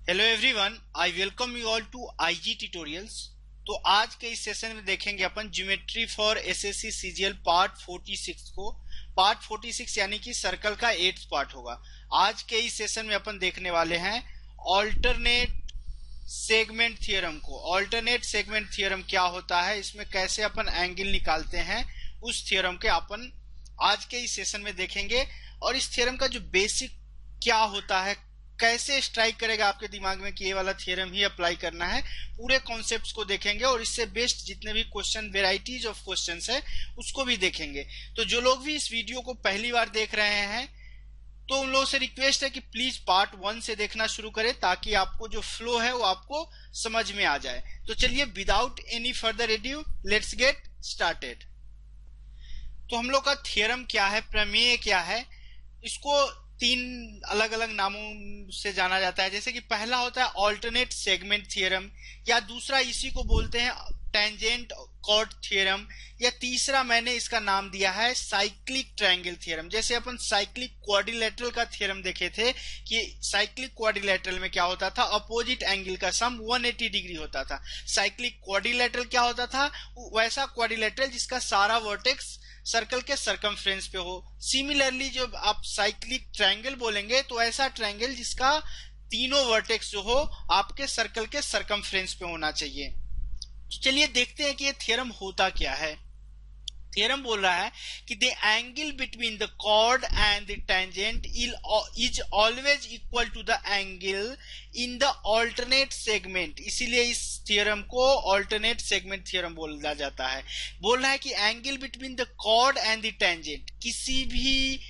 Hello everyone, I welcome you all to IG tutorials. तो आज के इस सेशन में देखेंगे अपन geometry for SSC CGL part 46 को। पार्ट 46 यानी कि सर्कल का 8th पार्ट होगा। आज के इस सेशन में अपन देखने वाले हैं ऑल्टरनेट सेगमेंट थ्योरम को। ऑल्टरनेट सेगमेंट थ्योरम क्या होता है, इसमें कैसे अपन एंगल निकालते हैं, उस थ्योरम के अपन आज के इस सेशन में देखेंगे। और इस थ्योरम का जो बेसिक क्या होता है, कैसे स्ट्राइक करेगा आपके दिमाग में कि ये वाला थ्योरम ही अप्लाई करना है, पूरे कॉन्सेप्ट्स को देखेंगे और इससे बेस्ट जितने भी क्वेश्चन, वेराइटीज ऑफ क्वेश्चंस है, उसको भी देखेंगे। तो जो लोग भी इस वीडियो को पहली बार देख रहे हैं तो उन लोगों से रिक्वेस्ट है कि प्लीज पार्ट 1 से देखना शुरू करें, ताकि आपको जो फ्लो है वो आपको समझ में आ जाए। तो चलिए without any further edu let's get started. तो हम लोग का थ्योरम क्या है, प्रमेय क्या है, इसको 3 अलग अलग नामों से जाना जाता है। जैसे कि पहला होता है ऑल्टरनेट सेगमेंट थ्योरम, या दूसरा इसी को बोलते हैं टेंजेंट कॉर्ड थ्योरम, या तीसरा मैंने इसका नाम दिया है साइक्लिक ट्रायंगल थ्योरम। जैसे अपन साइक्लिक क्वाड्रिलेटरल का थ्योरम देखे थे कि साइक्लिक क्वाड्रिलेटरल में क्या होता था, अपोजिट एंगल का सम 180 डिग्री होता था। साइक्लिक क्वाड्रिलेटरल क्या होता था, वैसा क्वाड्रिलेटरल जिसका सारा वर्टेक्स सर्कल के सरकमफ्रेंस पे हो। सिमिलरली जब आप साइक्लिक ट्रायंगल बोलेंगे तो ऐसा ट्रायंगल जिसका तीनों वर्टेक्स जो हो आपके सर्कल के सरकमफ्रेंस पे होना चाहिए। तो चलिए देखते हैं कि ये थ्योरम होता क्या है। थ्योरम बोल रहा है कि the angle between the chord and the tangent is always equal to the angle in the alternate segment. इसीलिए इस थ्योरम को ऑल्टरनेट सेगमेंट थ्योरम बोला जाता है। बोल रहा है कि angle between the chord and the tangent, किसी भी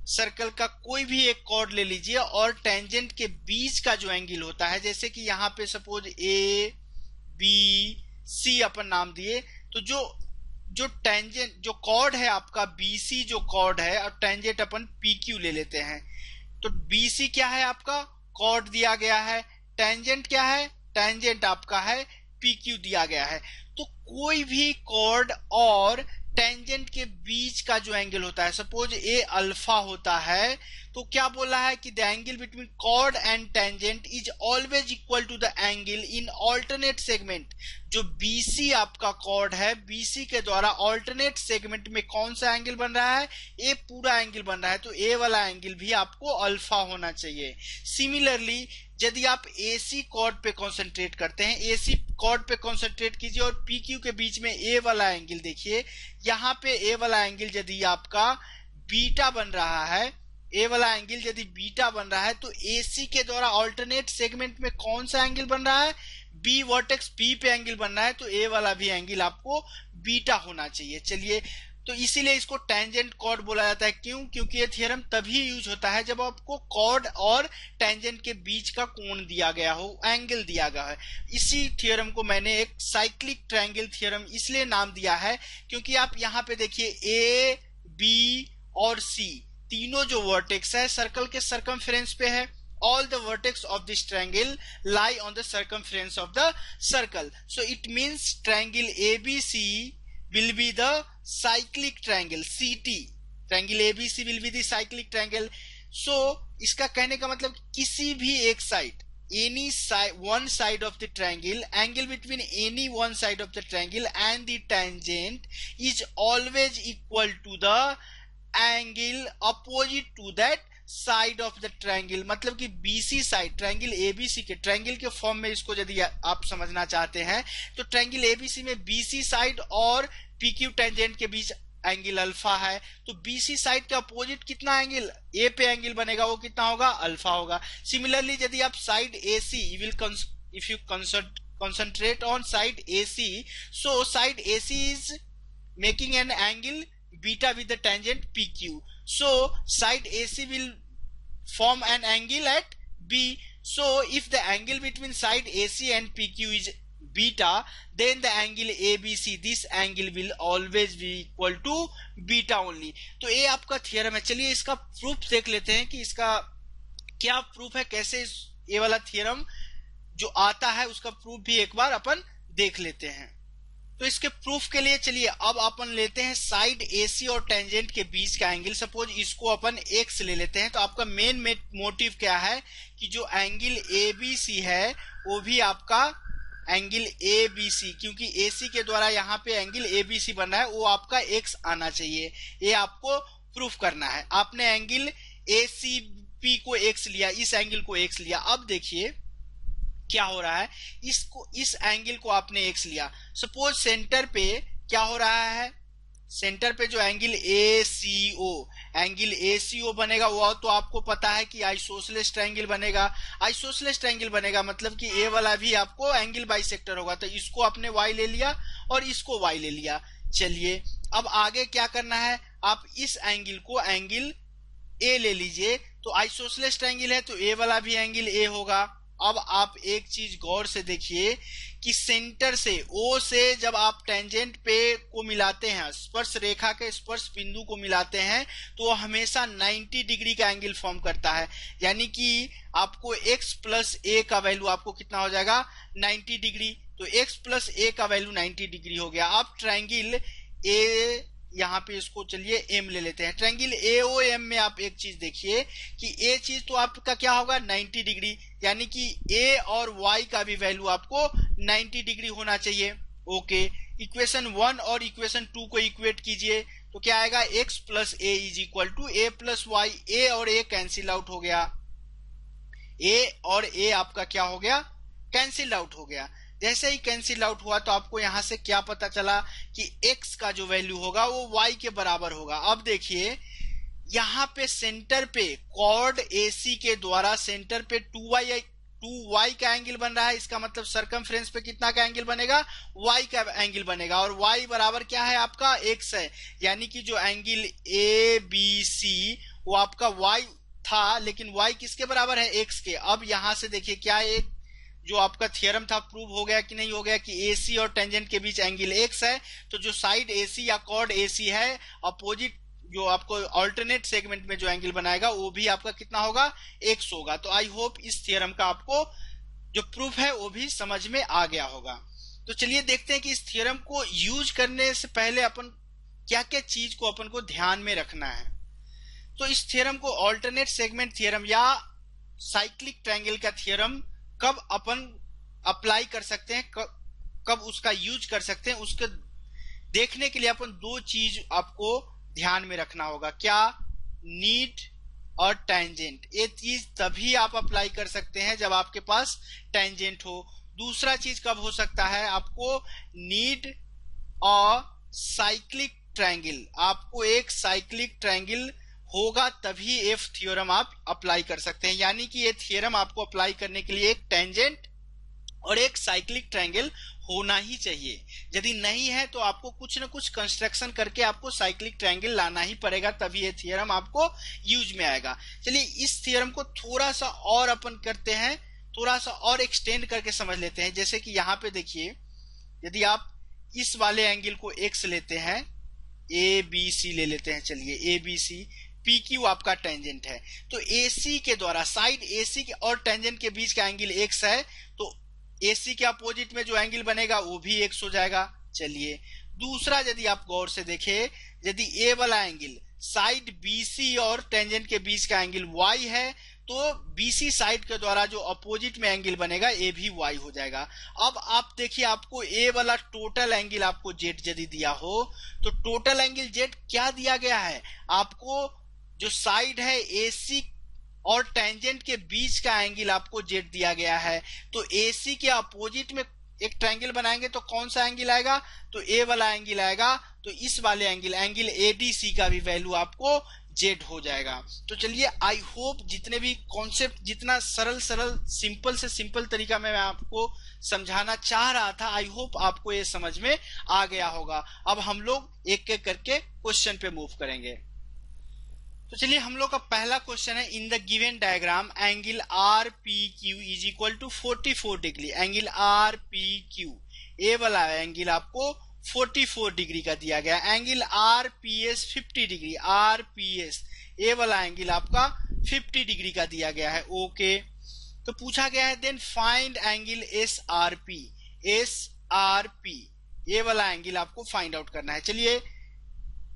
सर्कल का कोई भी एक कॉर्ड ले लीजिए और टेंजेंट के बीच का जो एंगल होता है, जैसे कि यहाँ पे सपोज ए बी सी अपन नाम दिए, तो जो टेंजेंट जो कॉर्ड है आपका बीसी जो कॉर्ड है, और टेंजेंट अपन पीक्यू ले लेते हैं। तो बीसी क्या है आपका, कॉर्ड दिया गया है। टेंजेंट क्या है, टेंजेंट आपका है पीक्यू दिया गया है। तो कोई भी कॉर्ड और टेंजेंट के बीच का जो एंगल होता है, सपोज ए अल्फा होता है, तो क्या बोला है कि the angle between chord and tangent is always equal to the angle in alternate segment. जो बीसी आपका कॉर्ड है, बीसी के द्वारा ऑल्टरनेट सेगमेंट में कौन सा एंगल बन रहा है, ए पूरा एंगल बन रहा है, तो ए वाला एंगल भी आपको अल्फा होना चाहिए। सिमिलरली यदि आप एसी कॉर्ड पे कंसंट्रेट करते हैं, एसी कॉर्ड पे कंसंट्रेट कीजिए और पीक्यू के बीच में ए वाला एंगल देखिए। यहाँ पे ए वाला एंगल यदि आपका बीटा बन रहा है, ए वाला एंगल यदि बीटा बन रहा है, तो एसी के द्वारा ऑल्टरनेट सेगमेंट में कौन सा एंगल बन रहा है, बी वर्टेक्स बी पे एंगल बन रहा है, तो ए वाला भी एंगल आपको बीटा होना चाहिए। चलिए, तो इसीलिए इसको टेंजेंट कॉर्ड बोला जाता है। क्यों? क्योंकि ये थ्योरम तभी यूज होता है जब आपको कॉर्ड और टेंजेंट के बीच का कोण दिया गया हो, एंगल दिया गया है। इसी थ्योरम को मैंने एक साइक्लिक ट्रायंगल थ्योरम इसलिए नाम दिया है क्योंकि आप यहाँ पे देखिए ए बी और सी तीनों जो वर्टेक्स है सर्कल के सरकमफ्रेंस पे है। All the vertex of this triangle lie on the circumference of the circle. So it means triangle ABC will be the cyclic triangle CT. Triangle ABC will be the cyclic triangle. So इसका कहने का मतलब किसी भी एक side, any side, one side of the triangle, angle between any one side of the triangle and the tangent is always equal to the angle opposite to that side of the triangle. मतलब कि BC side, triangle ABC के, triangle के form में इसको यदि आप समझना चाहते हैं तो ट्रायंगल एबीसी में बीसी साइड और पीक्यू टेंजेंट के बीच एंगल अल्फा है, तो बीसी साइड के अपोजिट कितना एंगल ए पे एंगल बनेगा, वो कितना होगा, अल्फा होगा। सिमिलरली यदि आप side AC if you concentrate on side AC, so side AC is making an angle beta with the tangent PQ. So side AC will form an angle at B. So if the angle between side AC and PQ is beta, then the angle ABC, this angle will always be equal to beta only. तो ये आपका theorem है। चलिए इसका proof देख लेते हैं कि इसका क्या प्रूफ है, कैसे ये वाला थ्योरम जो आता है उसका प्रूफ भी एक बार अपन देख लेते हैं। तो इसके प्रूफ के लिए चलिए अब अपन लेते हैं साइड AC और टेंजेंट के बीच का एंगल। सपोज इसको अपन x ले लेते हैं, तो आपका मेन मोटिव क्या है कि जो एंगल ABC है वो भी आपका एंगल ABC, क्योंकि AC के द्वारा यहाँ पे एंगल ABC बन रहा है, वो आपका x आना चाहिए। ये आपको प्रूफ करना है। आपने एंगल ACP को x लिया, इस एंगल को x लिया। अब देखिए क्या हो रहा है, इस एंगल को आपने x लिया। सपोज सेंटर पे क्या हो रहा है, सेंटर पे जो एंगल ACO बनेगा वो तो आपको पता है कि आइसोसेलेस ट्रायंगल बनेगा। आइसोसेलेस ट्रायंगल बनेगा मतलब कि A वाला भी आपको एंगल बाइसेक्टर होगा। तो इसको आपने y ले लिया और इसको y ले लिया। चलिए अब आगे क्या करना है, आप इस एंगल को एंगल A ले लीजिए। तो आइसोसेलेस ट्रायंगल है तो A वाला भी एंगल A होगा। अब आप एक चीज गौर से देखिए कि सेंटर से O से जब आप टेंजेंट पे को मिलाते हैं, स्पर्श रेखा के स्पर्श बिंदु को मिलाते हैं, तो हमेशा 90 डिग्री का एंगल फॉर्म करता है। यानी कि आपको x प्लस a का वैल्यू आपको कितना हो जाएगा, 90 डिग्री। तो x प्लस a का वैल्यू 90 डिग्री हो गया। अब ट्रायंगल A, यहाँ पे इसको चलिए M ले लेते हैं। ट्रायंगल AOM में आप एक चीज देखिए कि A चीज तो आपका क्या होगा, 90 डिग्री, यानी कि A और Y का भी वैल्यू आपको 90 डिग्री होना चाहिए। ओके, इक्वेशन 1 और इक्वेशन 2 को इक्वेट कीजिए तो क्या आएगा, x plus a is equal to a plus y. a और a कैंसिल आउट हो गया, a और a आपका क्या हो गया, कैंसिल आउट हो गया। जैसे ही कैंसिल आउट हुआ तो आपको यहां से क्या पता चला कि x का जो वैल्यू होगा वो y के बराबर होगा। अब देखिए यहाँ पे सेंटर पे कॉर्ड AC के द्वारा सेंटर पे 2y का एंगल बन रहा है। इसका मतलब सरकमफ्रेंस पे कितना का एंगल बनेगा, y का एंगल बनेगा। और y बराबर क्या है आपका, x है। यानी कि जो एंगल ABC वो आपका y था, लेकिन y किसके बराबर है, x के। अब यहां से देखिए क्या एक जो आपका थियरम था प्रूव हो गया कि नहीं हो गया कि AC और टेंजेंट के बीच एंगल x है। तो जो साइड AC या कॉर्ड AC है, अपोजिट जो आपको अल्टरनेट सेगमेंट में जो एंगल बनाएगा वो भी आपका कितना होगा, x होगा। तो आई होप इस थियरम का आपको जो प्रूफ है वो भी समझ में आ गया होगा। तो चलिए देखते हैं कि इस थियरम को यूज करने से पहले अपन क्या क्या चीज को अपन को ध्यान में रखना है। तो इस थियरम को अल्टरनेट सेगमेंट थियरम या साइक्लिक ट्रायंगल का थियरम कब अपन अप्लाई कर सकते हैं, कब उसका यूज कर सकते हैं, उसके देखने के लिए अपन दो चीज आपको ध्यान में रखना होगा। क्या, नीड और टेंजेंट। ये चीज तभी आप अप्लाई कर सकते हैं जब आपके पास टेंजेंट हो। दूसरा चीज कब हो सकता है, आपको नीड और साइक्लिक ट्रायंगल, आपको एक साइक्लिक ट्रायंगल होगा तभी एफ थ्योरम आप अप्लाई कर सकते हैं। यानी कि ये थ्योरम आपको अप्लाई करने के लिए एक टेंजेंट और एक साइक्लिक ट्रायंगल होना ही चाहिए। यदि नहीं है तो आपको कुछ न कुछ कंस्ट्रक्शन करके आपको साइक्लिक ट्रायंगल लाना ही पड़ेगा, तभी ये थ्योरम आपको यूज में आएगा। चलिए इस थ्योरम को थोड़ा सा और अपन करते हैं, थोड़ा सा और एक्सटेंड करके समझ लेते हैं। जैसे कि यहाँ पे देखिए, यदि आप इस वाले एंगल को x लेते हैं, ABC ले लेते हैं, चलिए ABC, PQ आपका टेंजेंट है, तो AC के द्वारा साइड AC के और टेंजेंट के बीच का एंगल x है, तो AC के अपोजिट में जो एंगल बनेगा वो भी x हो जाएगा। चलिए दूसरा, यदि आप गौर से देखें, यदि A वाला एंगल साइड BC और टेंजेंट के बीच का एंगल y है, तो BC साइड के द्वारा जो अपोजिट में एंगल बनेगा ये भी y हो जाएगा। अब आप देखिए, आपको A वाला टोटल एंगल आपको z यदि दिया हो, तो टोटल एंगल z क्या दिया गया है आपको, जो साइड है AC और टेंजेंट के बीच का एंगल आपको z दिया गया है। तो AC के अपोजिट में एक ट्रायंगल बनाएंगे तो कौन सा एंगल आएगा, तो A वाला एंगल आएगा। तो इस वाले एंगल ADC का भी वैल्यू आपको z हो जाएगा। तो चलिए आई होप जितने भी कॉन्सेप्ट, जितना सरल सिंपल से सिंपल तरीका में मैं आपको समझाना चाह रहा था, आई होप आपको ये समझ में आ गया होगा। अब हम लोग एक एक करके क्वेश्चन पे मूव करेंगे। तो चलिए हम लोग का पहला क्वेश्चन है, in the given diagram angle RPQ is equal to 44 degree. Angle RPQ, A वाला एंगल आपको 44 डिग्री का दिया गया। Angle RPS 50 degree, RPS A वाला एंगल आपका 50 डिग्री का दिया गया है। ओके, तो पूछा गया है then find angle SRP। SRP ये वाला एंगल आपको फाइंड आउट करना है। चलिए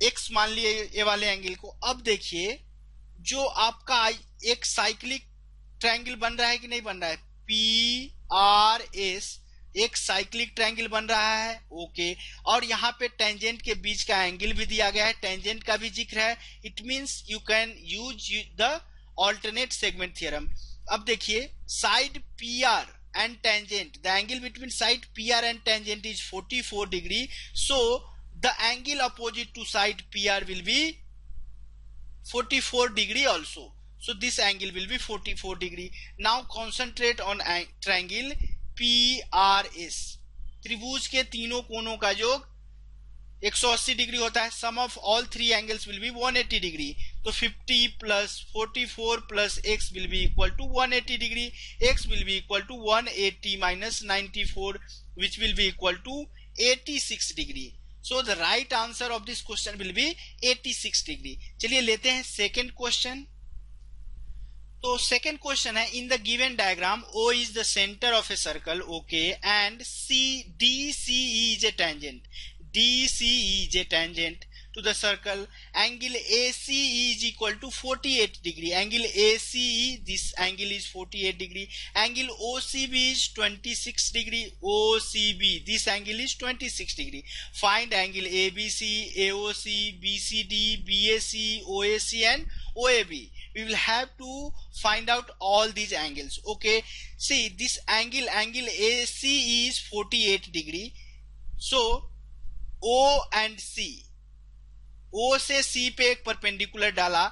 एक्स मान लिए ये वाले एंगल को। अब देखिए जो आपका एक साइक्लिक ट्रायंगल बन रहा है कि नहीं बन रहा है, पी आर एस एक साइक्लिक ट्रायंगल बन रहा है। ओके, और यहाँ पे टेंजेंट के बीच का एंगल भी दिया गया है, टेंजेंट का भी जिक्र है। It means you can use the alternate segment theorem. अब देखिए side P R and tangent, the angle between side PR and tangent is 44 degree, so the angle opposite to side PR will be 44 degree also, so this angle will be 44 degree. Now concentrate on triangle PRS, त्रिभुज के तीनों कोनों का योग 180 degree होता है। Sum of all three angles will be 180 degree, तो 50 plus 44 plus x will be equal to 180 degree, x will be equal to 180 minus 94 which will be equal to 86 degree. So the right answer of this question will be 86 degree. चलिए लेते हैं second question. तो second question है, in the given diagram O is the centre of a circle, okay, and DCE is a tangent. DCE is a tangent to the circle. Angle ACE is equal to 48 degree. Angle ACE, this angle is 48 degree. Angle OCB is 26 degree. OCB, this angle is 26 degree. Find angle ABC, AOC, BCD, BAC, OAC and OAB. We will have to find out all these angles. Okay, see this angle AC is 48 degree. So O and C, O से C पे एक perpendicular डाला,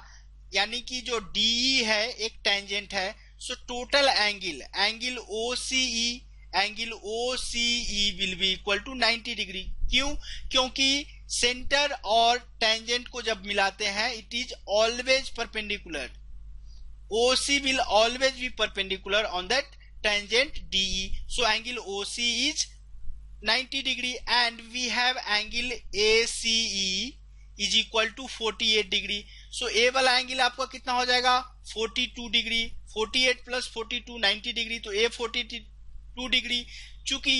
यानी कि जो DE है एक tangent है। So total angle OCE will be equal to 90 degree. क्यों? क्योंकि सेंटर और टेंजेंट को जब मिलाते हैं it is always perpendicular. OC will always be perpendicular on that tangent DE. So angle OC is 90 degree and we have angle ACE is equal to 48 degree. So A वाला angle आपका कितना हो जाएगा 42 degree, 48 plus 42 90 degree, तो A 42 degree. चूंकि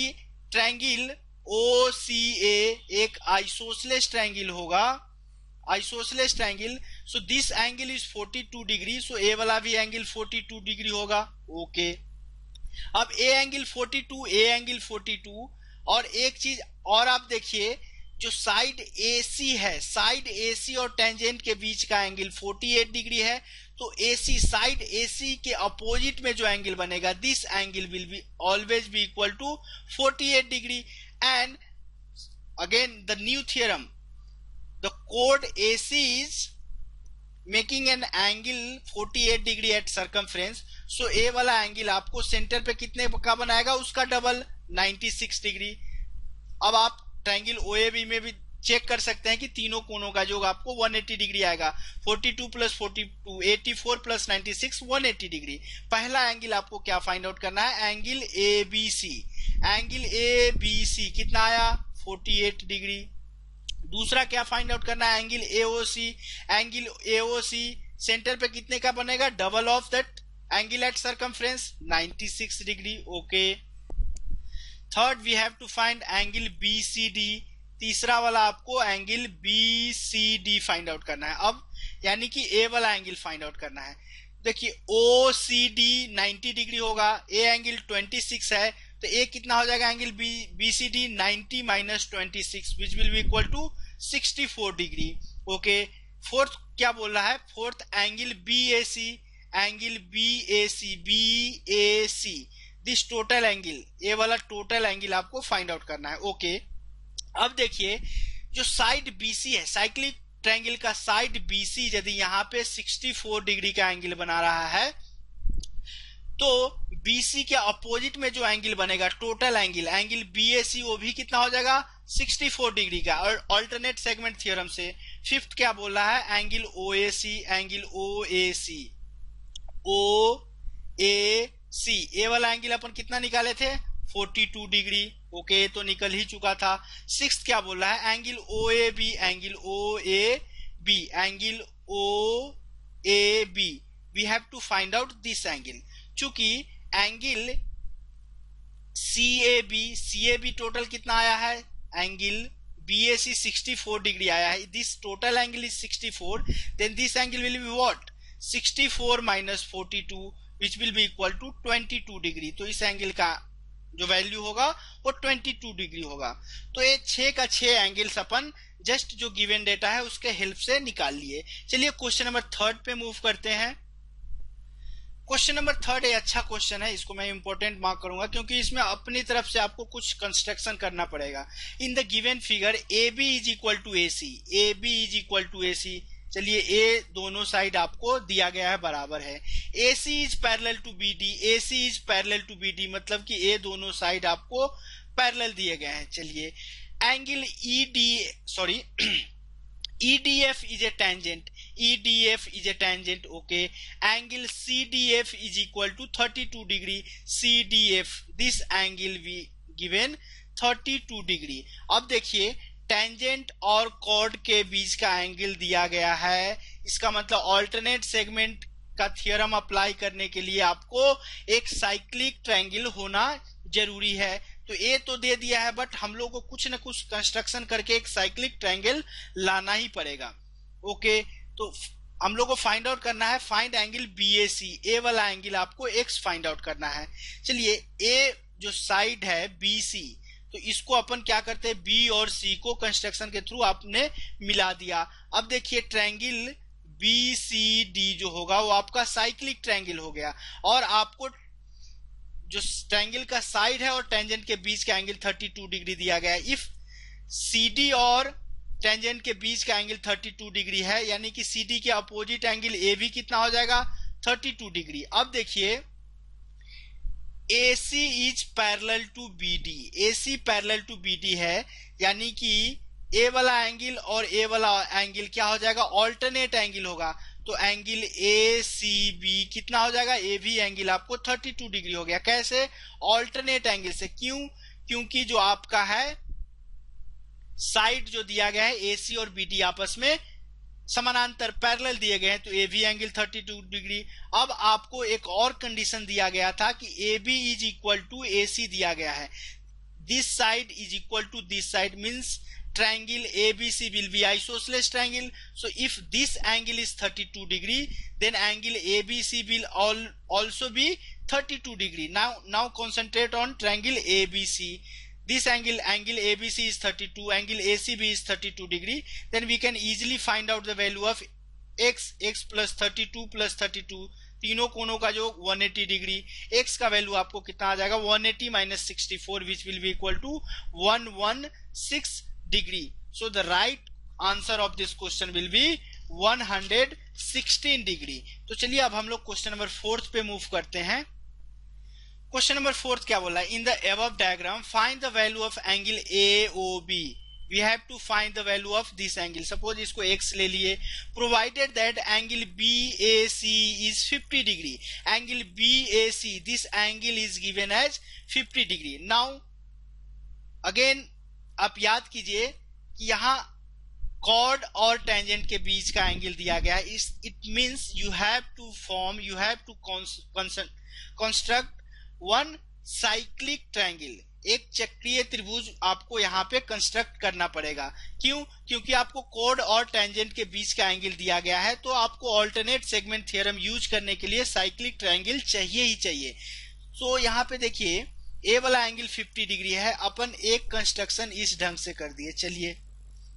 triangle OCA एक isosceles triangle होगा, isosceles triangle, so this angle is 42 degree, so A वाला भी एंगल 42 डिग्री होगा। ओके, अब ए एंगल 42, और एक चीज और आप देखिए, जो साइड AC है, साइड AC और टेंजेंट के बीच का एंगल 48 डिग्री है, तो AC साइड AC के अपोजिट में जो एंगल बनेगा this angle will be always be equal to 48 degree. And again the new theorem, the chord AC is making an angle 48 degree at circumference. So A वाला angle आपको centre पे कितने का बनाएगा, उसका डबल 96 डिग्री। अब आप ट्रायंगल OAB में भी चेक कर सकते हैं कि तीनों कोनों का योग आपको 180 डिग्री आएगा। 42 प्लस 42 84 प्लस 96 180 डिग्री। पहला एंगल आपको क्या फाइंड आउट करना है, एंगल ABC। एंगल ABC कितना आया 48 डिग्री। दूसरा क्या फाइंड आउट करना है, angle AOC। Angle AOC centre पे कितने का बनेगा, double of that angle at circumference 96 degree. Okay, third we have to find angle BCD। तीसरा वाला आपको एंगल BCD फाइंड आउट करना है। अब यानी कि ए वाला एंगल फाइंड आउट करना है। देखिए OCD 90 डिग्री होगा, ए एंगल 26 है, तो ए कितना हो जाएगा angle BCD 90 minus 26 which will be equal to 64 degree. Okay, fourth क्या बोल रहा है, fourth angle BAC। Angle BAC this total angle, A वाला टोटल एंगल आपको फाइंड आउट करना है। ओके, अब देखिए जो साइड BC है, साइक्लिक ट्रायंगल का साइड BC यदि यहाँ पे 64 डिग्री का एंगल बना रहा है, तो BC के अपोजिट में जो एंगल बनेगा टोटल एंगल BAC वो भी कितना हो जाएगा 64 डिग्री का। और अल्टरनेट सेगमेंट थ्योरम से फिफ्थ क्या बोल रहा है, एंगल OAC। एंगल OAC ए वाला एंगल अपन कितना निकाले थे 42 डिग्री। ओके, तो निकल ही चुका था। सिक्स्थ क्या बोल रहा है, angle OAB। Angle OAB we have to find out this angle. चूंकि एंगल CAB टोटल कितना आया है एंगल BAC 64 डिग्री आया है, this total angle is 64, then this angle will be what 64 minus 42 which will be equal to 22 degree. तो इस angle का जो वैल्यू होगा वो 22 डिग्री होगा। तो ये 6 का 6 एंगल्स अपन जस्ट जो गिवन डेटा है उसके हेल्प से निकाल लिए। चलिए क्वेश्चन नंबर 3 पे मूव करते हैं। क्वेश्चन नंबर 3 ये अच्छा क्वेश्चन है, इसको मैं इंपॉर्टेंट मार्क करूंगा क्योंकि इसमें अपनी तरफ से आपको कुछ कंस्ट्रक्शन करना पड़ेगा। In the given figure AB is equal to AC, AB is equal to AC। चलिए ए दोनों साइड आपको दिया गया है बराबर है। AC is parallel to BD, AC is parallel to BD मतलब कि ए दोनों साइड आपको पैरेलल दिए गए हैं। चलिए angle EDF is a tangent, EDF is a tangent, okay. Angle CDF is equal to 32 degree, CDF, this angle we given 32 degree। अब देखिए टेंजेंट और कॉर्ड के बीच का एंगल दिया गया है, इसका मतलब ऑल्टरनेट सेगमेंट का थ्योरम अप्लाई करने के लिए आपको एक साइक्लिक ट्रायंगल होना जरूरी है। तो ए तो दे दिया है बट हम लोग को कुछ न कुछ कंस्ट्रक्शन करके एक साइक्लिक ट्रायंगल लाना ही पड़ेगा। ओके, तो हम लोग को फाइंड आउट करना है, फाइंड एंगल BAC, ए वाला एंगल आपको x फाइंड आउट करना है। चलिए ए जो साइड है BC, तो इसको अपन क्या करते हैं B और C को कंस्ट्रक्शन के थ्रू आपने मिला दिया। अब देखिए ट्रायंगल BCD जो होगा वो आपका साइक्लिक ट्रायंगल हो गया और आपको जो ट्रायंगल का साइड है और टेंजेंट के बीच का एंगल 32 डिग्री दिया गया है। इफ CD और टेंजेंट के बीच का एंगल 32 डिग्री है यानी कि CD के अपोजिट एंगल AB कितना हो जाएगा 32 डिग्री। अब देखिए AC is parallel to BD, AC parallel to BD है यानी कि A वाला एंगल और A वाला एंगल क्या हो जाएगा ऑल्टरनेट एंगल होगा। तो एंगल ACB कितना हो जाएगा, AB एंगल आपको 32 डिग्री हो गया। कैसे ऑल्टरनेट एंगल से, क्यों, क्योंकि जो आपका है साइड जो दिया गया है AC और BD आपस में समानांतर पैरेलल दिए गए हैं तो AB एंगल 32 डिग्री। अब आपको एक और कंडीशन दिया गया था कि AB is equal to AC दिया गया है, this side is equal to this side means triangle ABC will be isosceles triangle. So if this angle is 32 degree then angle ABC will also be 32 degree. Now concentrate on triangle ABC. This angle ABC is 32, angle ACB is 32 degree. Then we can easily find out the value of x plus 32 plus 32, तीनों कोनों का जो 180 degree, x का value आपको कितना आ जाएगा 180 minus 64 which will be equal to 116 degree. So the right answer of this question will be 116 degree. तो चलिए अब हम लोग क्वेश्चन नंबर 4 पे मूव करते हैं। क्वेश्चन नंबर 4 क्या बोला, in the above diagram find the value of angle AOB. We have to find the value of this angle. Suppose इसको x ले लिए, provided that angle BAC is 50 degree. Angle BAC, this angle is given as 50 degree. Now again आप याद कीजिए कि यहाँ cord और tangent के बीच का एंगल दिया गया है। It means you have to construct one cyclic triangle, एक चक्रीय त्रिभुज आपको यहाँ पे कंस्ट्रक्ट करना पड़ेगा। क्यों, क्योंकि आपको कॉर्ड और टेंजेंट के बीच का एंगल दिया गया है तो आपको ऑल्टरनेट सेगमेंट थ्योरम यूज करने के लिए साइक्लिक ट्रायंगल चाहिए ही चाहिए। तो यहाँ पे देखिए ए वाला एंगल 50 डिग्री है, अपन एक कंस्ट्रक्शन इस ढंग से कर दिए। चलिए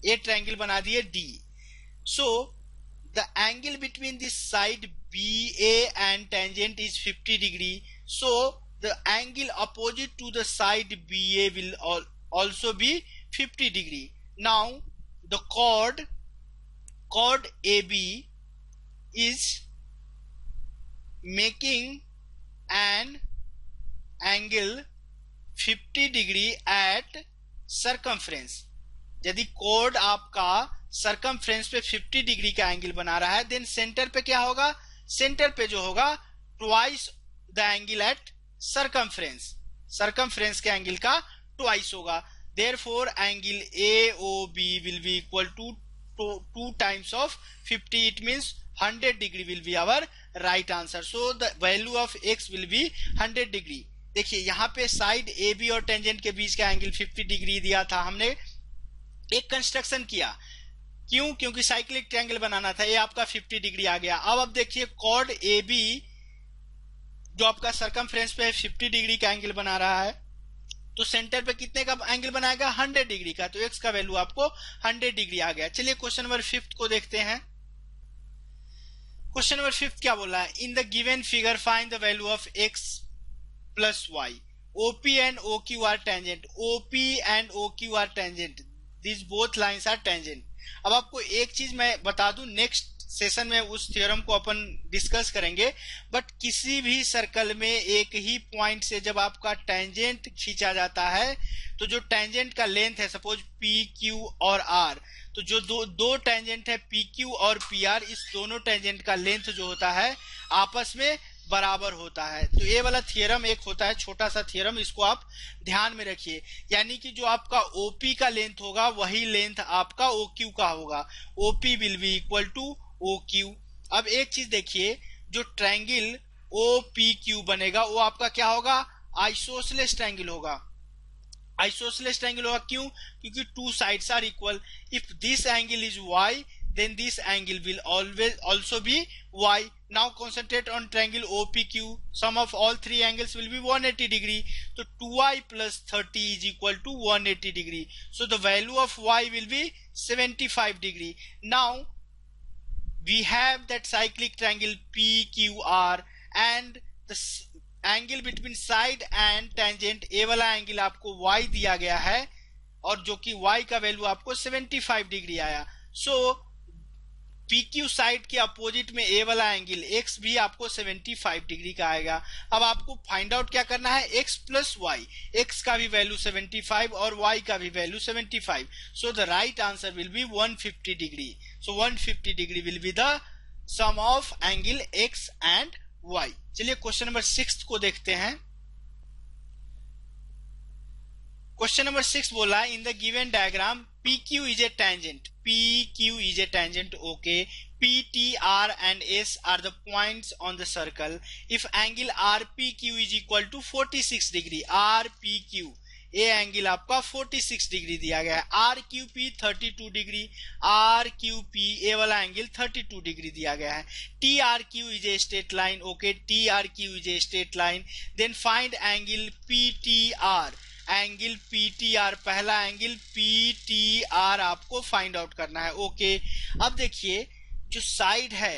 ए ट्रायंगल बना दिए D। So the angle between this side BA and tangent is 50 degree. So the angle opposite to the side BA will also be 50 degree. Now the chord AB is making an angle 50 degree at circumference. यदि code आपका circumference पे 50 degree का angle बना रहा है then centre पे क्या होगा, सेंटर पे जो होगा twice the angle at circumference, circumference के एंगल का ट्वाइस होगा। Therefore angle AOB will be equal to 2 times of 50. It means 100 degree will be our right answer. So the value of x will be 100 degree. देखिए यहाँ पे side A B और tangent के बीच का angle 50 degree दिया था, हमने एक कंस्ट्रक्शन किया। क्यों? क्योंकि साइक्लिक ट्रायंगल बनाना था। ये आपका 50 डिग्री आ गया। अब देखिए कॉर्ड ए बी जो आपका सरकमफ्रेंस पे 50 डिग्री का एंगल बना रहा है, तो सेंटर पे कितने का एंगल बनाएगा? 100 डिग्री का। तो एक्स का वैल्यू आपको 100 डिग्री आ गया। चलिए क्वेश्चन नंबर 5 को देखते हैं। क्वेश्चन नंबर 5 क्या बोला है? In the given figure find the value of x plus y. OP and OQ are tangent. OP and OQ are tangent. These both lines are tangent. अब आपको एक चीज मैं बता दूं, नेक्स्ट सेशन में उस थ्योरम को अपन डिस्कस करेंगे, बट किसी भी सर्कल में एक ही पॉइंट से जब आपका टेंजेंट खींचा जाता है, तो जो टेंजेंट का लेंथ है, सपोज पी क्यू और आर, तो जो दो टेंजेंट है पी क्यू और पी आर, इस दोनों टेंजेंट का लेंथ जो होता है आपस में बराबर होता है। तो ये वाला थियरम एक होता है छोटा सा थियरम, इसको आप ध्यान में रखिए। यानी कि जो आपका OP का लेंथ होगा वही लेंथ आपका OQ का होगा। OP will be equal to OQ। अब एक चीज देखिए, जो ट्रायंगल OPQ बनेगा वो आपका क्या होगा? आइसोसेलेस ट्रायंगल होगा। आइसोसेलेस ट्रायंगल होगा क्यों? क्योंकि two sides are equal. If this angle is y, then this angle will always also be y. Now concentrate on triangle OPQ. Sum of all three angles will be 180 degree. So 2y plus 30 is equal to 180 degree. So the value of y will be 75 degree. Now we have that cyclic triangle PQR and the angle between side and tangent, A वाला angle आपको y दिया गया है और जो कि y का value आपको 75 डिग्री आया। सो PQ साइड के अपोजिट में ए वाला एंगल x भी आपको 75 डिग्री का आएगा। अब आपको फाइंड आउट क्या करना है? x plus Y. x का भी वैल्यू 75 और y का भी value 75। So the right answer will be 150 degree. So 150 degree will be the sum of angle x and y। चलिए क्वेश्चन नंबर 6 को देखते हैं। क्वेश्चन नंबर 6 बोला in the given diagram PQ is a tangent. PQ is a tangent. Okay. P, T, R and S are the points on the circle. If angle RPQ is equal to 46 degree, RPQ, ये angle आपका 46 degree दिया गया है। RQP 32 degree, RQP ये वाला angle 32 degree दिया गया है। TRQ is a straight line. Okay. TRQ is a straight line. Then find angle PTR. Angle PTR, पहला एंगल PTR आपको फाइंड आउट करना है। ओके। अब देखिए जो साइड है,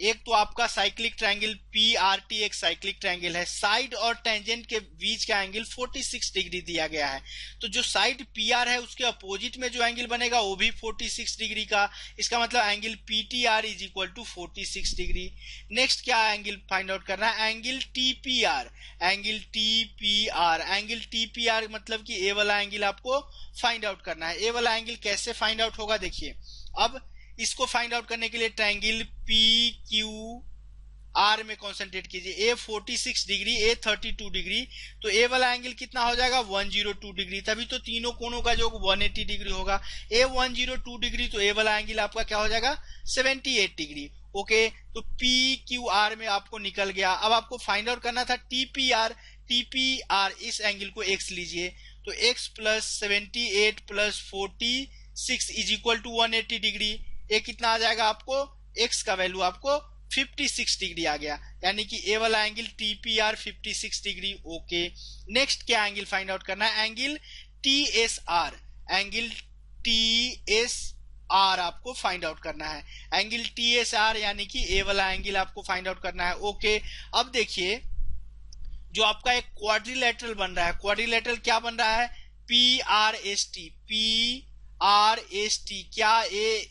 एक तो आपका साइक्लिक ट्रायंगल PRT एक साइक्लिक ट्रायंगल है, साइड और टेंजेंट के बीच का एंगल 46 डिग्री दिया गया है। तो जो साइड PR है उसके अपोजिट में जो एंगल बनेगा वो भी 46 डिग्री का। इसका मतलब angle PTR is equal to 46 degree. Next क्या एंगल फाइंड आउट करना है? Angle TPR। Angle TPR, angle TPR मतलब कि ए वाला एंगल आपको फाइंड आउट करना है। ए वाला एंगल कैसे फाइंड आउट होगा? देखिए अब इसको फाइंड आउट करने के लिए ट्रायंगल PQR में कंसंट्रेट कीजिए। ए 46 डिग्री, ए 32 डिग्री, तो ए वाला एंगल कितना हो जाएगा? 102 डिग्री। तभी तो तीनों कोनों का जो 180 डिग्री होगा। ए 102 डिग्री, तो ए वाला एंगल आपका क्या हो जाएगा? 78 डिग्री। ओके। तो PQR में आपको निकल गया। अब आपको फाइंड आउट करना था TPR। TPR इस एंगल को x लीजिए, तो x plus 78 plus 46 is equal to 180 degree. ये कितना आ जाएगा आपको? x का वैल्यू आपको 56 डिग्री आ गया, यानी कि ए वाला angle TPR 56 degree. Okay. Next क्या एंगल फाइंड आउट करना है? Angle TSR। एंगल TSR आपको फाइंड आउट करना है। एंगल TSR यानी कि ए वाला एंगल आपको फाइंड आउट करना है। ओके। अब देखिए जो आपका एक क्वाड्रिलेटरल बन रहा है, क्वाड्रिलेटरल क्या बन रहा है? PRST। PRST क्या ये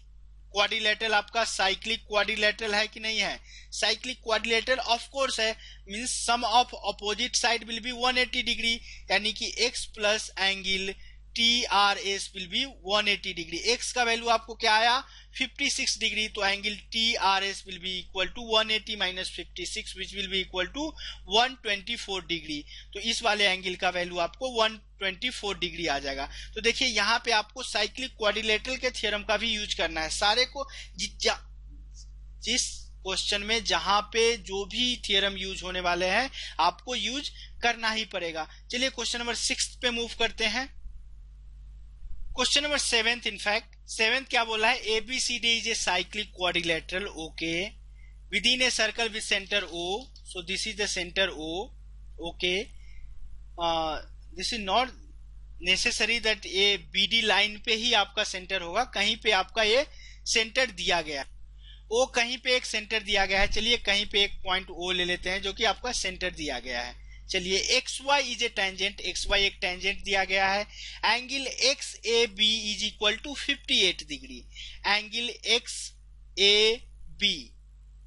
क्वाड्रिलेटरल आपका साइक्लिक क्वाड्रिलेटरल है कि नहीं है? साइक्लिक क्वाड्रिलेटरल ऑफ कोर्स है। Means sum of opposite side will be 180 degree, यानी कि x plus angle TRS will be 180 degree. x का वैल्यू आपको क्या आया? 56 डिग्री। तो angle TRS will be equal to 180 minus 56 which will be equal to 124 degree. तो इस वाले एंगल का वैल्यू आपको 124 डिग्री आ जाएगा। तो देखिए यहाँ पे आपको साइक्लिक क्वाड्रिलेटरल के थ्योरम का भी यूज करना है। सारे को जिस क्वेश्चन में जहां पे जो भी थियरम यूज होने वाले हैं आपको यूज करना ही पड़ेगा। चलिए क्वेश्चन नंबर 6 पे मूव करते हैं। क्वेश्चन नंबर 7, इनफैक्ट 7 क्या बोला है, ABCD is a cyclic quadrilateral okay within a circle with center O, so this is the center O, okay, this is not necessary that ये BD लाइन पे ही आपका centre होगा, कहीं पे आपका ये सेंटर दिया गया O, कहीं पे एक सेंटर दिया गया है। चलिए कहीं पे एक पॉइंट O ले लेते हैं जो कि आपका सेंटर दिया गया है। चलिए XY is a tangent, XY एक टेंजेंट दिया गया है। Angle XAB is equal to 58 degree. Angle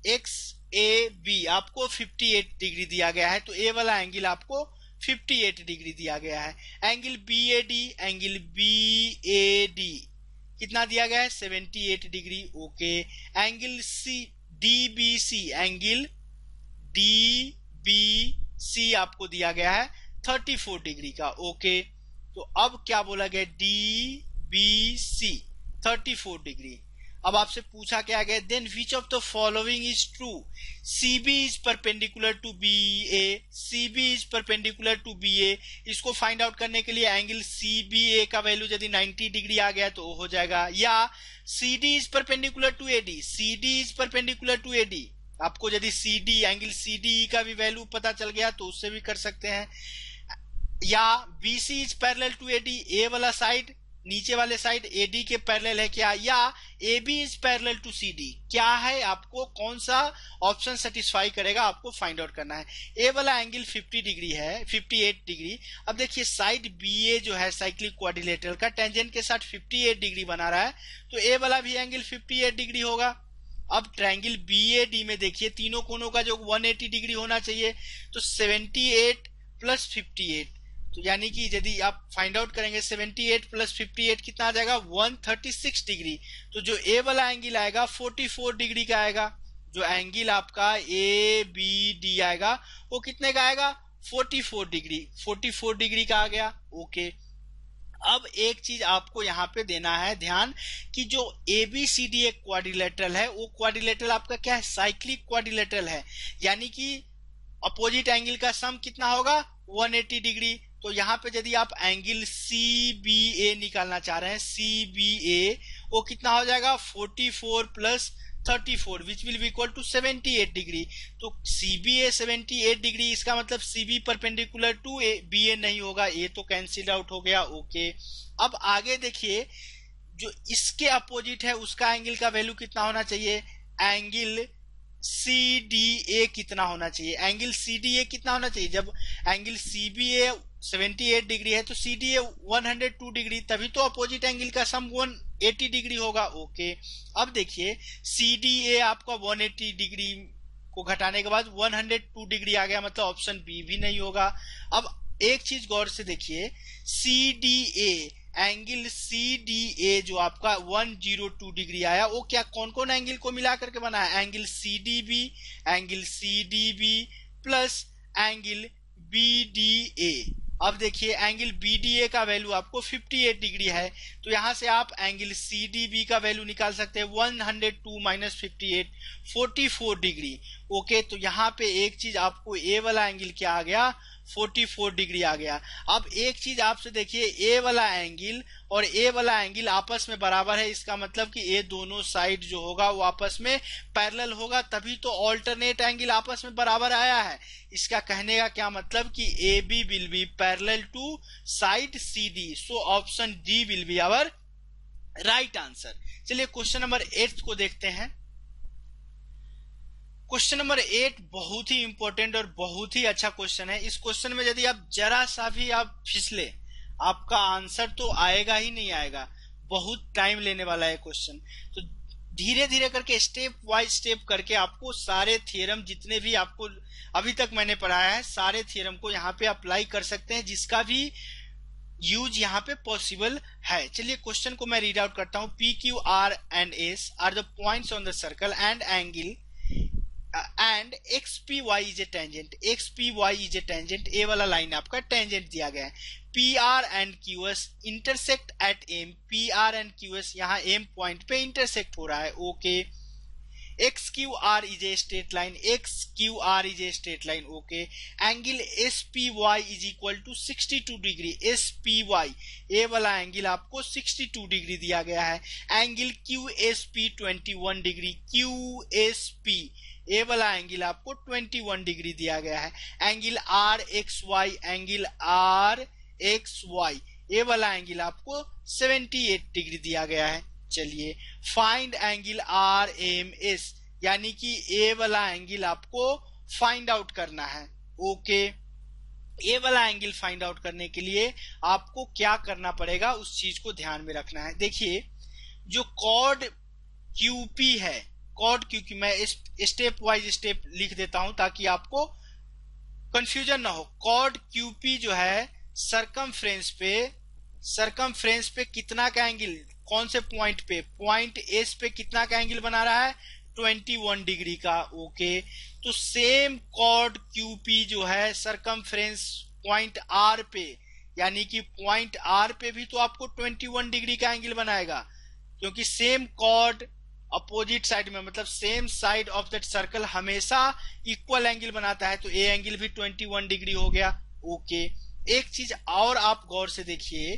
XAB आपको 58 डिग्री दिया गया है, तो ए वाला एंगल आपको 58 डिग्री दिया गया है। एंगल BAD कितना दिया गया है, 78 डिग्री, ओके। एंगल DBC आपको दिया गया है 34 डिग्री का, ओके। तो अब क्या बोला गया, DBC 34 डिग्री। अब आपसे पूछा क्या गया, then which of the following is true, CB is perpendicular to BA, CB is perpendicular to BA। इसको फाइंड आउट करने के लिए एंगल CBA का वैल्यू यदि 90 डिग्री आ गया तो हो जाएगा, या CD is perpendicular to AD, CD is perpendicular to AD। आपको यदि CD एंगल CDE का भी वैल्यू पता चल गया तो उससे भी कर सकते हैं, या BC is parallel to AD, A वाला साइड नीचे वाले साइड AD के पैरेलल है क्या, या AB is parallel to CD। क्या है, आपको कौन सा ऑप्शन सेटिस्फाई करेगा आपको फाइंड आउट करना है। ए वाला एंगल 50 डिग्री है, 58 डिग्री। अब देखिए साइड BA जो है साइक्लिक क्वाड्रिलेटरल का टेंजेंट के साथ 58 डिग्री बना रहा है, तो ए वाला भी एंगल 58 डिग्री होगा। अब ट्रायंगल BAD में देखिए तीनों कोनों का जो 180 डिग्री होना चाहिए, तो 78 प्लस 58, तो यानी कि यदि आप फाइंड आउट करेंगे 78 प्लस 58 कितना आ जाएगा, 136 डिग्री। तो जो ए वाला एंगल आएगा 44 डिग्री का आएगा। जो एंगल आपका ABD आएगा वो कितने का आएगा, 44 डिग्री, 44 डिग्री का आ गया, ओके। अब एक चीज आपको यहाँ पे देना है ध्यान कि जो ABCD एक क्वाड्रिलेटरल है, वो क्वाड्रिलेटरल आपका क्या है, साइक्लिक क्वाड्रिलेटरल है, यानी कि अपोजिट एंगल का सम कितना होगा, 180 डिग्री। तो यहाँ पे यदि आप एंगल CBA निकालना चाह रहे हैं, CBA वो कितना हो जाएगा, 44 plus 34 which will be equal to 78 degree. तो CBA 78 डिग्री, इसका मतलब CB परपेंडिकुलर टू BA नहीं होगा, ये तो कैंसिल आउट हो गया, ओके। अब आगे देखिए जो इसके अपोजिट है उसका एंगल का वैल्यू कितना होना चाहिए, एंगल CDA कितना होना चाहिए, एंगल CDA कितना होना चाहिए। जब एंगल CBA 78 डिग्री है तो CDA 102 डिग्री, तभी तो अपोजिट एंगल का सम 180 डिग्री होगा, ओके। अब देखिए CDA आपका 180 डिग्री को घटाने के बाद 102 डिग्री आ गया, मतलब ऑप्शन बी भी नहीं होगा। अब एक चीज गौर से देखिए, एंगल CDA जो आपका 102 डिग्री आया, वो क्या कौन कौन एंगल को मिला करके बना है, angle CDB plus angle BDA। अब देखिए एंगल BDA का वैल्यू आपको 58 डिग्री है, तो यहां से आप एंगल CDB का वैल्यू निकाल सकते हैं, 102 माइनस 58 44 डिग्री, ओके। तो यहाँ पे एक चीज आपको ए वाला एंगल क्या आ गया, 44 डिग्री आ गया। अब एक चीज आपसे देखिए, ए वाला एंगल और ए वाला एंगल आपस में बराबर है, इसका मतलब कि ये दोनों साइड जो होगा वो आपस में पैरेलल होगा, तभी तो ऑल्टरनेट एंगल आपस में बराबर आया है। इसका कहने का क्या मतलब कि AB will be parallel to side CD, so option D will be our right answer. चलिए क्वेश्चन नंबर 8 को देखते हैं। क्वेश्चन नंबर 8 बहुत ही इंपॉर्टेंट और बहुत ही अच्छा क्वेश्चन है। इस क्वेश्चन में यदि आप जरा सा भी आप फिसले, आपका आंसर तो आएगा ही नहीं आएगा, बहुत टाइम लेने वाला है क्वेश्चन। तो धीरे धीरे करके स्टेप बाय स्टेप करके आपको सारे थ्योरम जितने भी आपको अभी तक मैंने पढ़ाया है, सारे थ्योरम को यहाँ पे अप्लाई कर सकते हैं, जिसका भी यूज यहाँ पे पॉसिबल है। चलिए क्वेश्चन को मैं रीड आउट करता हूँ। PQR and S are the points on the circle and angle and XPY is a tangent, XPY is a tangent, A वाला लाइन आपका टेंजेंट दिया गया है। PR and QS intersect at M, PR and QS यहाँ M point पे intersect हो रहा है, okay. X Q R is a straight line, X Q R is a straight line, okay. Angle S P Y is equal to 62 degree, S P Y ए वाला angle आपको 62 degree दिया गया है। Angle Q S P 21 degree, Q S P ए वाला angle आपको 21 degree दिया गया है। Angle R X Y, angle R X Y ए वाला एंगल आपको 78 डिग्री दिया गया है। चलिए find angle R M S, यानी कि ए वाला एंगल आपको फाइंड आउट करना है, ओके। ए वाला एंगल फाइंड आउट करने के लिए आपको क्या करना पड़ेगा उस चीज को ध्यान में रखना है। देखिए जो कॉर्ड क्यूपी है, कॉर्ड क्यूपी, मैं स्टेप वाइज स्टेप लिख देता हूं ताकि आपको कंफ्यूजन ना हो। कॉर्ड क्यूपी जो है सरकमफ्रेंस पे कितना का एंगल, कौन से पॉइंट पे, पॉइंट एस पे कितना का एंगल बना रहा है, 21 डिग्री का, ओके। तो सेम कॉर्ड क्यूपी जो है सरकमफ्रेंस पॉइंट आर पे, यानी कि पॉइंट आर पे भी तो आपको 21 डिग्री का एंगल बनाएगा, क्योंकि सेम कॉर्ड अपोजिट साइड में, मतलब same side of that circle हमेशा इक्वल एंगल बनाता है, तो ए एंगल भी 21 डिग्री हो गया, ओके। एक चीज और आप गौर से देखिए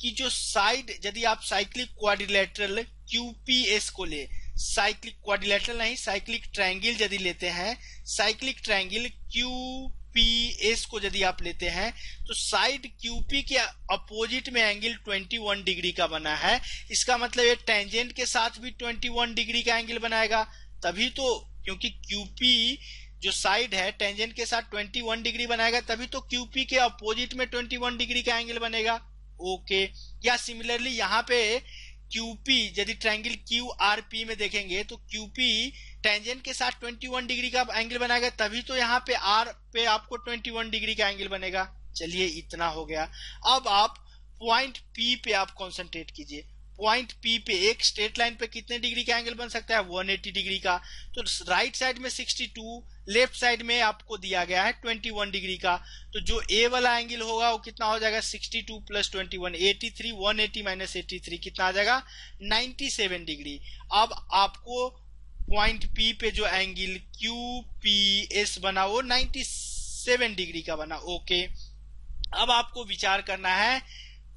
कि जो साइड, यदि आप साइक्लिक क्वाड्रिलेटरल क्यूपीएस को ले, साइक्लिक क्वाड्रिलेटरल नहीं, साइक्लिक ट्रायंगल यदि लेते हैं, साइक्लिक ट्रायंगल क्यूपीएस को यदि आप लेते हैं, तो साइड क्यूपी के अपोजिट में एंगल 21 डिग्री का बना है। इसका मतलब ये टेंजेंट के साथ भी 21 डिग्री का एंगल बनाएगा, तभी तो, क्योंकि क्यूपी जो साइड है टेंजेंट के साथ 21 डिग्री बनाएगा, तभी तो क्यूपी के अपोजिट में 21 डिग्री का एंगल बनेगा, ओके। या सिमिलरली यहाँ पे क्यूपी, यदि ट्रायंगल क्यू आर पी में देखेंगे तो क्यूपी टेंजेंट के साथ 21 डिग्री का एंगल बनाएगा, तभी तो यहाँ पे आर पे आपको 21 डिग्री का एंगल बनेगा। चलिए इतना हो गया। अब आप पॉइंट पी पे आप कॉन्सेंट्रेट कीजिए। पॉइंट पी पे एक स्ट्रेट लाइन पे कितने डिग्री का एंगल बन सकता है, 180 डिग्री का। तो राइट साइड में 62, लेफ्ट साइड में आपको दिया गया है 21 डिग्री का, तो जो ए वाला एंगल होगा वो कितना हो जाएगा, 62 प्लस 21, 83, 180 माइनस 83 कितना आ जाएगा, 97 डिग्री। अब आपको पॉइंट पी पे जो एंगल क्यू पी एस बना वो 97 डिग्री का बना, ओके। अब आपको विचार करना है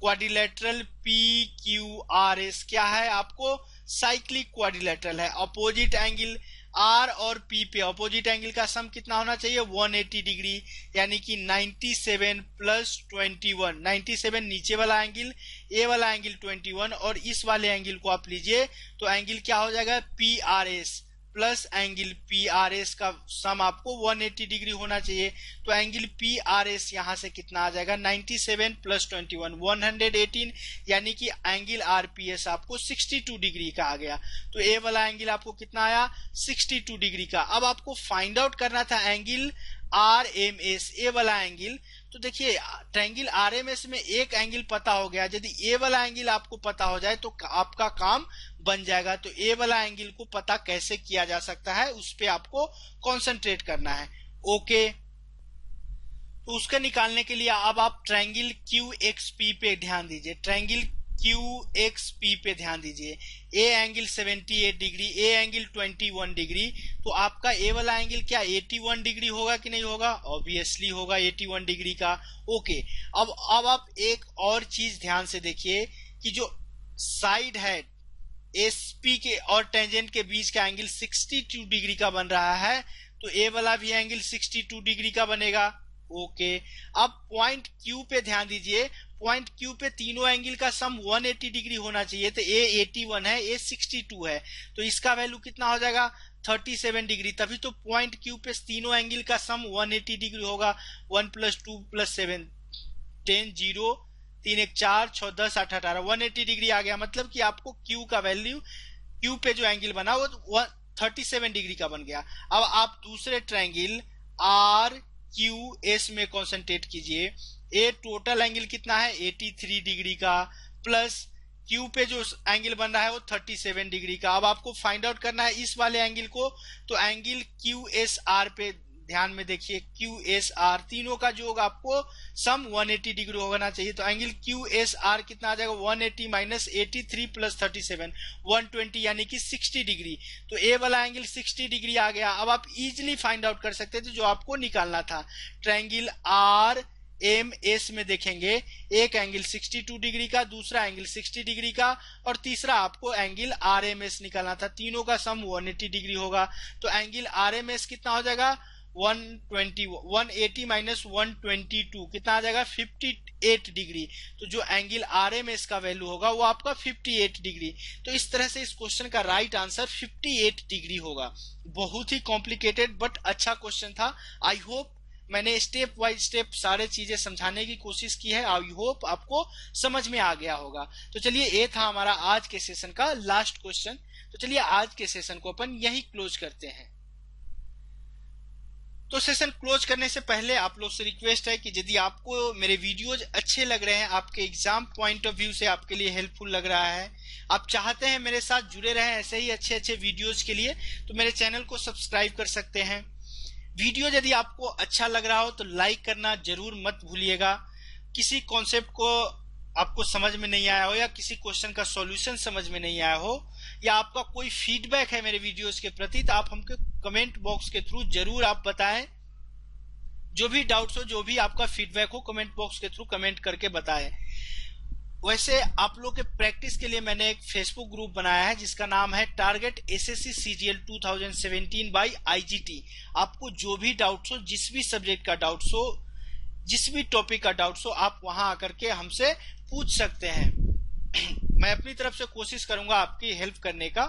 quadrilateral P Q R S क्या है, आपको साइक्लिक क्वाड्रिलेटरल है। अपोजिट एंगल आर और पी पे अपोजिट एंगल का सम कितना होना चाहिए, 180 डिग्री, यानी कि 97 प्लस 21, 97 नीचे वाला एंगल, ए वाला एंगल 21, और इस वाले एंगल को आप लीजिए तो एंगल क्या हो जाएगा, P R S plus angle P R S का सम आपको 180 डिग्री होना चाहिए। तो एंगल पी आर एस यहां से कितना आ जाएगा, 97 प्लस 21, 118, यानी कि एंगल आर पी एस आपको 62 डिग्री का आ गया। तो ए वाला एंगल आपको कितना आया, 62 डिग्री का। अब आपको फाइंड आउट करना था एंगल आर एम एस, ए वाला एंगल। तो देखिए ट्रायंगल आर एम एस में एक एंगल पता हो गया, यदि ए वाला एंगल आपको पता हो जाए तो आपका काम बन जाएगा। तो ए वाला एंगल को पता कैसे किया जा सकता है उस पे आपको कंसंट्रेट करना है, ओके। तो उसका निकालने के लिए अब आप ट्रायंगल क्यू एक्स पी पे ध्यान दीजिए, ट्रायंगल क्यू एक्स पी पे ध्यान दीजिए। A angle 78 degree, A angle 21 degree, तो आपका ए वाला एंगल क्या 81 डिग्री होगा कि नहीं होगा, ऑब्वियसली होगा 81 डिग्री का, ओके। अब आप एक और चीज ध्यान से देखिए कि जो साइड है एसपी के और टेंजेंट के बीच का एंगल 62 डिग्री का बन रहा है, तो ए वाला भी एंगल 62 डिग्री का बनेगा, ओके। अब पॉइंट क्यू पे ध्यान दीजिए, पॉइंट क्यू पे तीनों एंगल का सम 180 डिग्री होना चाहिए, तो ए 81 है, ए 62 है, तो इसका वैल्यू कितना हो जाएगा 37 डिग्री। तभी तो पॉइंट क्यू पे तीनों एंगल का सम 180 डिग्री होगा। 1 प्लस 2 प्लस 7 10, 0, 3 1 4 6 10 8 18, 180 डिग्री आ गया। मतलब कि आपको क्यू का वैल्यू, क्यू पे जो एंगल बना वो 37 डिग्री का बन गया। अब आप दूसरे ट्रायंगल आर क्यू एस में कॉन्सेंट्रेट कीजिए। ए टोटल एंगल कितना है 83 डिग्री का, प्लस क्यू पे जो एंगल बन रहा है वो 37 डिग्री का। अब आपको फाइंड आउट करना है इस वाले एंगल को, तो एंगल क्यू एस आर पे ध्यान में देखिए QSR, तीनों का योग आपको सम 180 डिग्री होना चाहिए। तो एंगल QSR कितना आ जाएगा 180 माइनस 83 प्लस 37 120 यानी कि 60 डिग्री। तो ए वाला एंगल 60 डिग्री आ गया। अब आप इजिली फाइंड आउट कर सकते थे जो आपको निकालना था। ट्रायंगल RMS में देखेंगे एक एंगल 62 डिग्री का, दूसरा एंगल 60 डिग्री का और तीसरा आपको एंगल RMS निकालना था। तीनों का सम 180 डिग्री होगा। तो एंगल RMS कितना हो जाएगा 180 माइनस 122 कितना आ जाएगा 58 डिग्री। तो जो एंगल RMS का वैल्यू होगा वो आपका 58 डिग्री। तो इस तरह से इस क्वेश्चन का राइट आंसर 58 डिग्री होगा। बहुत ही कॉम्प्लिकेटेड बट अच्छा क्वेश्चन था। आई होप मैंने स्टेप बाय स्टेप सारे चीजें समझाने की कोशिश की है। आई होप आपको समझ में आ गया होगा। तो चलिए ये था हमारा आज के सेशन का लास्ट क्वेश्चन। तो चलिए आज के सेशन को अपन यही क्लोज करते हैं। तो सेशन क्लोज करने से पहले आप लोग से रिक्वेस्ट है कि यदि आपको मेरे वीडियोज अच्छे लग रहे हैं, आपके एग्जाम पॉइंट ऑफ व्यू से आपके लिए हेल्पफुल लग रहा है, आप चाहते हैं मेरे साथ जुड़े रहें ऐसे ही अच्छे अच्छे वीडियोज के लिए, तो मेरे चैनल को सब्सक्राइब कर सकते हैं। वीडियो यदि आपको अच्छा लग रहा हो तो लाइक करना जरूर मत भूलिएगा। किसी कॉन्सेप्ट को आपको समझ में नहीं आया हो या किसी क्वेश्चन का सॉल्यूशन समझ में नहीं आया हो या आपका कोई फीडबैक है मेरे वीडियोस के प्रति, तो आप हमको कमेंट बॉक्स के थ्रू जरूर आप बताएं। जो भी डाउट्स हो, जो भी आपका फीडबैक हो, कमेंट बॉक्स के थ्रू कमेंट करके बताएं। वैसे आप लोग के प्रैक्टिस के लिए मैंने एक फेसबुक ग्रुप बनाया है जिसका नाम है target SSC CGL 2017 by IGT। आपको जो भी डाउट्स हो, जिस भी सब्जेक्ट का डाउट्स हो, जिस भी टॉपिक का डाउट्स हो, आप वहां आकर के हमसे पूछ सकते हैं। मैं अपनी तरफ से कोशिश करूंगा आपकी हेल्प करने का।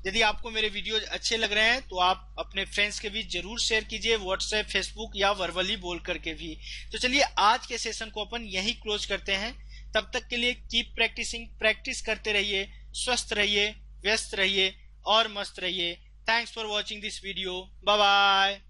यदि आपको मेरे वीडियोज अच्छे लग रहे हैं तो आप अपने फ्रेंड्स के बीच जरूर शेयर कीजिए, व्हाट्सएप, फेसबुक या वर्बली बोल करके भी। तो चलिए आज के सेशन को अपन यही क्लोज करते हैं। तब तक के लिए कीप प्रैक्टिसिंग, प्रैक्टिस करते रहिए, स्वस्थ रहिए, व्यस्त रहिए और मस्त रहिए। Thanks for watching this video. Bye bye.